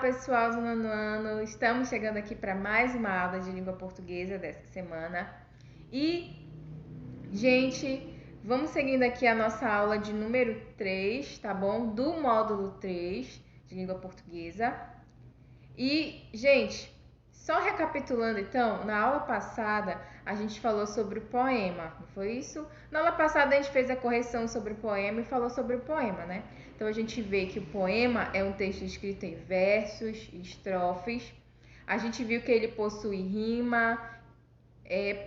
pessoal do nono ano, estamos chegando aqui para mais uma aula de língua portuguesa dessa semana. E, gente, vamos seguindo aqui a nossa aula de número 3, tá bom? Do módulo 3 de língua portuguesa. E, gente, só recapitulando então, na aula passada a gente falou sobre o poema, não foi isso? Na aula passada a gente fez a correção sobre o poema e falou sobre o poema, né? Então a gente vê que o poema é um texto escrito em versos e estrofes. A gente viu que ele possui rima,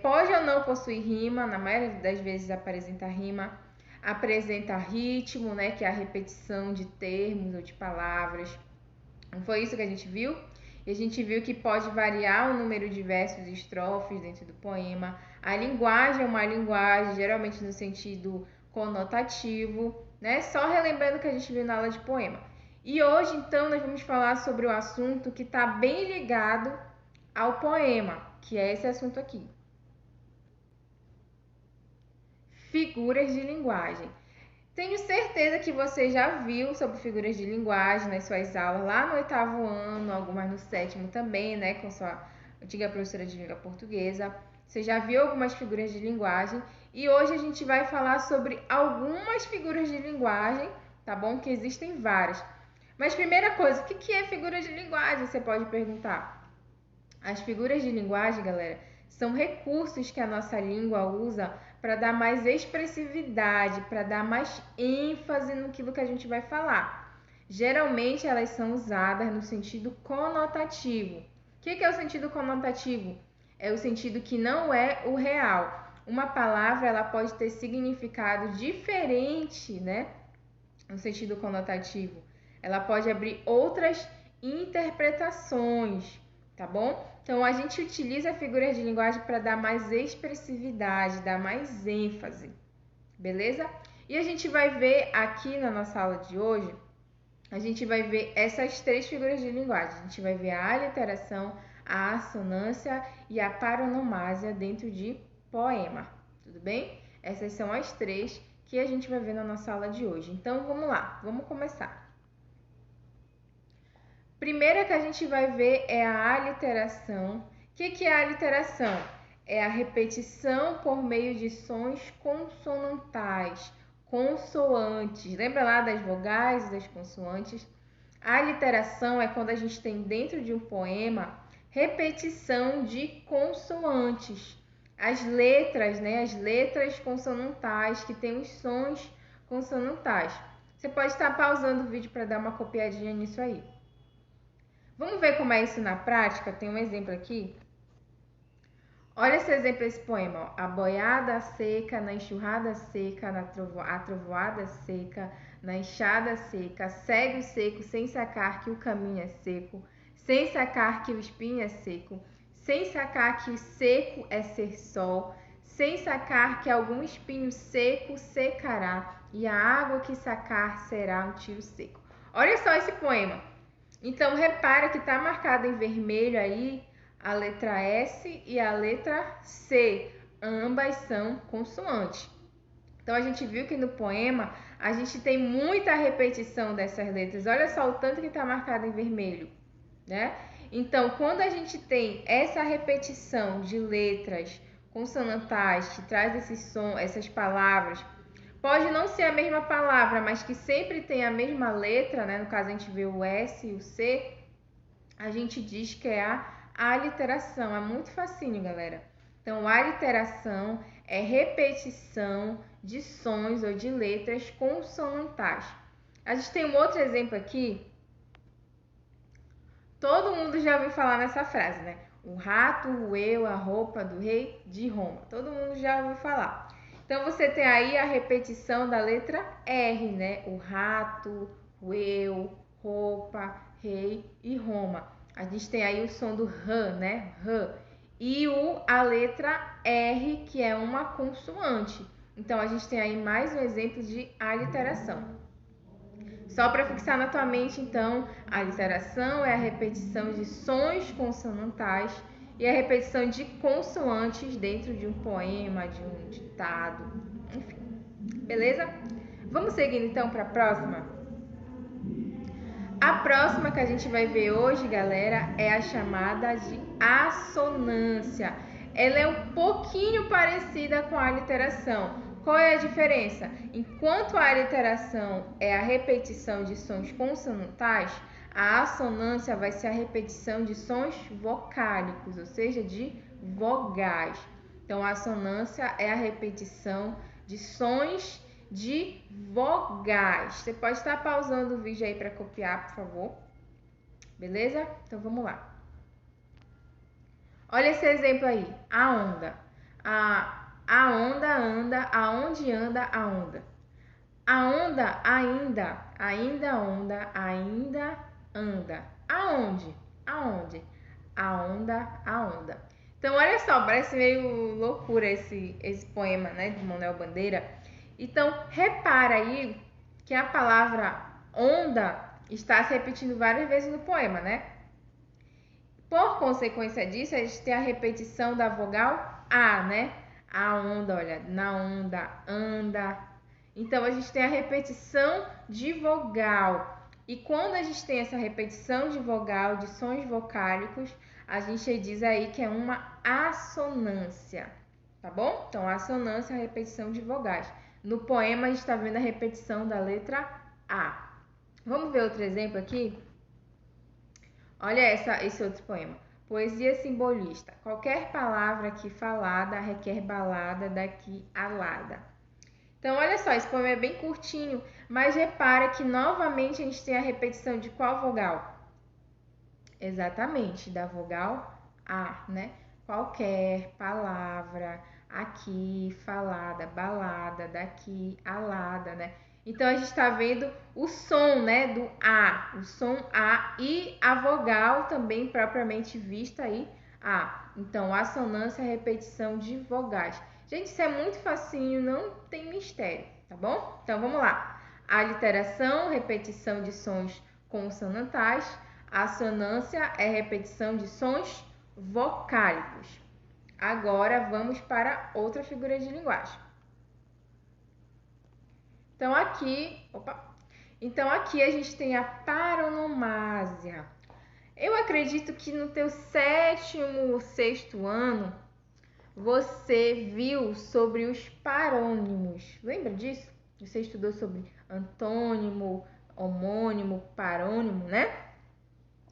pode ou não possuir rima, na maioria das vezes apresenta rima, apresenta ritmo, né, que é a repetição de termos ou de palavras. Não foi isso que a gente viu? E a gente viu que pode variar o número de versos e estrofes dentro do poema. A linguagem é uma linguagem, geralmente no sentido conotativo, né? Só relembrando o que a gente viu na aula de poema. E hoje, então, nós vamos falar sobre o assunto que está bem ligado ao poema, que é esse assunto aqui. Figuras de linguagem. Tenho certeza que você já viu sobre figuras de linguagem nas suas aulas lá no 8º ano, algumas no 7º também, né, com sua antiga professora de língua portuguesa. Você já viu algumas figuras de linguagem e hoje a gente vai falar sobre algumas figuras de linguagem, tá bom? Que existem várias. Mas primeira coisa, o que é figura de linguagem? Você pode perguntar. As figuras de linguagem, galera, são recursos que a nossa língua usa para dar mais expressividade, para dar mais ênfase naquilo que a gente vai falar. Geralmente elas são usadas no sentido conotativo. O que é o sentido conotativo? É o sentido que não é o real. Uma palavra ela pode ter significado diferente, né? No sentido conotativo. Ela pode abrir outras interpretações, tá bom? Então, a gente utiliza figuras de linguagem para dar mais expressividade, dar mais ênfase, beleza? E a gente vai ver aqui na nossa aula de hoje, a gente vai ver essas três figuras de linguagem. A gente vai ver a aliteração, a assonância e a paronomásia dentro de poema, tudo bem? Essas são as três que a gente vai ver na nossa aula de hoje. Então, vamos lá, vamos começar. Primeira que a gente vai ver é a aliteração. O que é a aliteração? É a repetição por meio de sons consonantais, consoantes. Lembra lá das vogais e das consoantes? A aliteração é quando a gente tem dentro de um poema repetição de consoantes. As letras, né? As letras consonantais que têm os sons consonantais. Você pode estar pausando o vídeo para dar uma copiadinha nisso aí. Vamos ver como é isso na prática? Tem um exemplo aqui. Olha esse exemplo desse poema. Ó. A boiada seca, na enxurrada seca, a trovoada seca, na enxada seca, segue o seco sem sacar que o caminho é seco, sem sacar que o espinho é seco, sem sacar que o seco é ser sol, sem sacar que algum espinho seco secará, e a água que sacar será um tiro seco. Olha só esse poema. Então, repara que está marcado em vermelho aí a letra S e a letra C. Ambas são consoantes. Então, a gente viu que no poema a gente tem muita repetição dessas letras. Olha só o tanto que está marcado em vermelho, né? Então, quando a gente tem essa repetição de letras consonantais que traz esse som, essas palavras, pode não ser a mesma palavra, mas que sempre tem a mesma letra, né? No caso, a gente vê o S e o C, a gente diz que é a aliteração. É muito facinho, galera. Então, a aliteração é repetição de sons ou de letras consonantais. A gente tem um outro exemplo aqui. Todo mundo já ouviu falar nessa frase, né? O rato roeu a roupa do rei de Roma. Todo mundo já ouviu falar. Então, você tem aí a repetição da letra R, né? O rato, roeu, roupa, rei e Roma. A gente tem aí o som do R, né? R. E a letra R, que é uma consoante. Então, a gente tem aí mais um exemplo de aliteração. Só para fixar na tua mente, então, a aliteração é a repetição de sons consonantais e a repetição de consoantes dentro de um poema, de um ditado, enfim. Beleza? Vamos seguindo então para a próxima? A próxima que a gente vai ver hoje, galera, é a chamada de assonância. Ela é um pouquinho parecida com a aliteração. Qual é a diferença? Enquanto a aliteração é a repetição de sons consonantais, a assonância vai ser a repetição de sons vocálicos, ou seja, de vogais. Então, a assonância é a repetição de sons de vogais. Você pode estar pausando o vídeo aí para copiar, por favor. Beleza? Então vamos lá. Olha esse exemplo aí. A onda. A onda anda. Aonde anda a onda? A onda ainda onda, ainda anda. Aonde? Aonde? A onda. Então olha só, parece meio loucura esse poema, né, de Manuel Bandeira. Então, repara aí que a palavra onda está se repetindo várias vezes no poema, né? Por consequência disso, a gente tem a repetição da vogal A, né? A onda, olha, na onda, anda. Então, a gente tem a repetição de vogal. E quando a gente tem essa repetição de vogal, de sons vocálicos, a gente diz aí que é uma assonância, tá bom? Então, a assonância é a repetição de vogais. No poema, a gente está vendo a repetição da letra A. Vamos ver outro exemplo aqui? Olha esse outro poema. Poesia simbolista. Qualquer palavra aqui falada requer balada daqui alada. Então, olha só, esse poema é bem curtinho, mas repara que novamente a gente tem a repetição de qual vogal? Exatamente, da vogal A, né? Qualquer palavra aqui falada, balada, daqui, alada, né? Então, a gente está vendo o som, né, do A, o som A e a vogal também propriamente vista aí, A. Então, assonância é a repetição de vogais. Gente, isso é muito facinho, não tem mistério, tá bom? Então, vamos lá. Aliteração, repetição de sons consonantais. Assonância é repetição de sons vocálicos. Agora vamos para outra figura de linguagem. Então aqui a gente tem a paronomásia. Eu acredito que no teu 7º ou 6º ano você viu sobre os parônimos. Lembra disso? Você estudou sobre antônimo, homônimo, parônimo, né?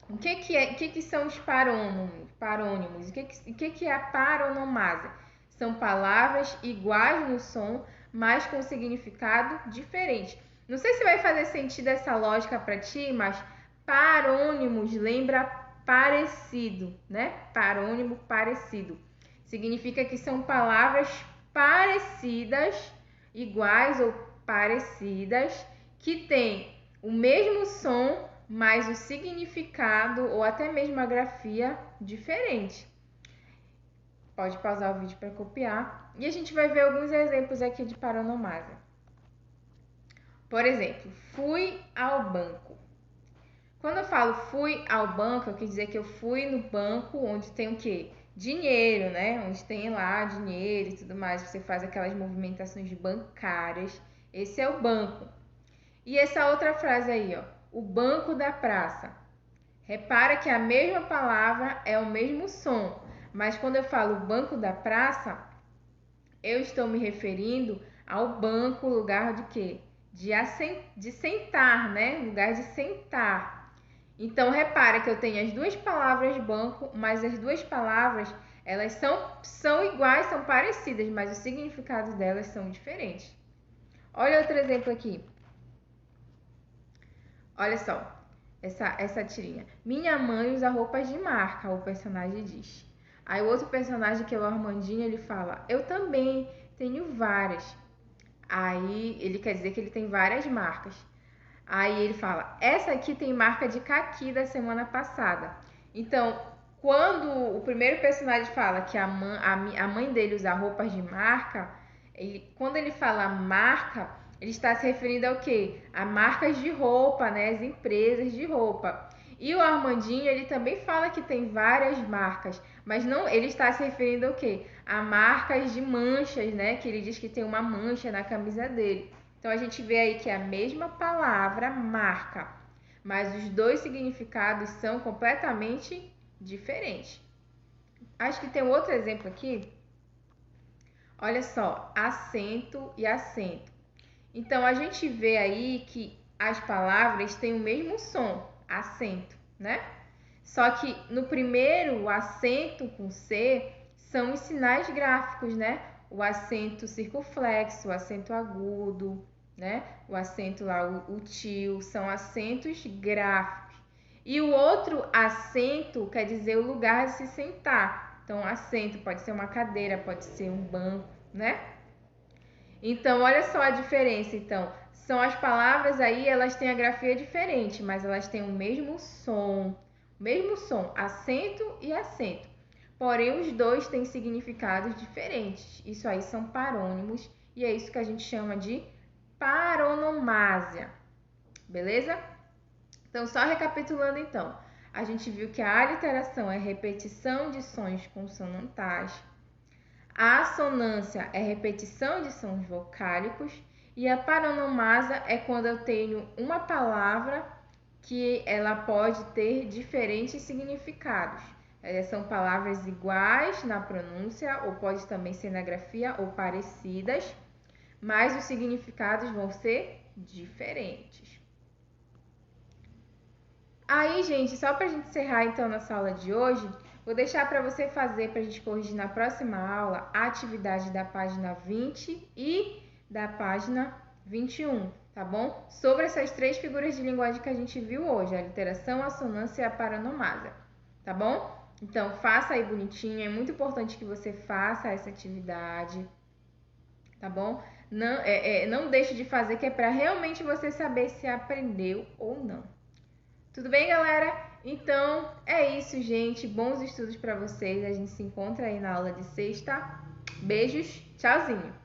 O que são os parônimos? O que é a paronomásia? São palavras iguais no som, mas com significado diferente. Não sei se vai fazer sentido essa lógica para ti, mas parônimos lembra parecido, né? Parônimo parecido. Significa que são palavras parecidas, iguais ou parecidas, que têm o mesmo som, mas o significado ou até mesmo a grafia diferente. Pode pausar o vídeo para copiar. E a gente vai ver alguns exemplos aqui de paronomásia. Por exemplo, fui ao banco. Quando eu falo fui ao banco, eu quero dizer que eu fui no banco onde tem o quê? Dinheiro, né? Onde tem lá dinheiro e tudo mais. Você faz aquelas movimentações bancárias. Esse é o banco. E essa outra frase aí, ó. O banco da praça. Repara que a mesma palavra é o mesmo som, mas quando eu falo banco da praça, eu estou me referindo ao banco, lugar de quê? De sentar, né? Lugar de sentar. Então, repara que eu tenho as duas palavras banco, mas as duas palavras, elas são iguais, são parecidas, mas o significado delas são diferentes. Olha outro exemplo aqui. Olha só, essa tirinha. Minha mãe usa roupas de marca, o personagem diz. Aí o outro personagem, que é o Armandinho, ele fala, eu também tenho várias. Aí ele quer dizer que ele tem várias marcas. Aí ele fala, essa aqui tem marca de caqui da semana passada. Então, quando o primeiro personagem fala que a mãe dele usa roupas de marca, quando ele fala marca, ele está se referindo ao quê? A marcas de roupa, né? As empresas de roupa. E o Armandinho, ele também fala que tem várias marcas, mas não, ele está se referindo ao quê? A marcas de manchas, né? Que ele diz que tem uma mancha na camisa dele. Então a gente vê aí que é a mesma palavra marca, mas os dois significados são completamente diferentes. Acho que tem outro exemplo aqui. Olha só, acento e acento. Então, a gente vê aí que as palavras têm o mesmo som, acento, né? Só que no primeiro, o acento com C são os sinais gráficos, né? O acento circunflexo, o acento agudo, né? O acento lá, o tio, são acentos gráficos. E o outro acento quer dizer o lugar de se sentar. Então, assento pode ser uma cadeira, pode ser um banco, né? Então, olha só a diferença. Então, são as palavras aí, elas têm a grafia diferente, mas elas têm o mesmo som. O mesmo som, acento e acento. Porém, os dois têm significados diferentes. Isso aí são parônimos e é isso que a gente chama de paronomásia. Beleza? Então, só recapitulando então. A gente viu que a aliteração é repetição de sons consonantais. A assonância é repetição de sons vocálicos e a paronomásia é quando eu tenho uma palavra que ela pode ter diferentes significados. São palavras iguais na pronúncia ou pode também ser na grafia ou parecidas, mas os significados vão ser diferentes. Aí, gente, só para a gente encerrar então nossa aula de hoje, vou deixar para você fazer, para a gente corrigir na próxima aula, a atividade da página 20 e da página 21, tá bom? Sobre essas três figuras de linguagem que a gente viu hoje, a literação, a assonância e a paronomásia, tá bom? Então, faça aí bonitinho, é muito importante que você faça essa atividade, tá bom? Não deixe de fazer, que é para realmente você saber se aprendeu ou não. Tudo bem, galera? Então, é isso, gente. Bons estudos para vocês. A gente se encontra aí na aula de sexta. Beijos, tchauzinho!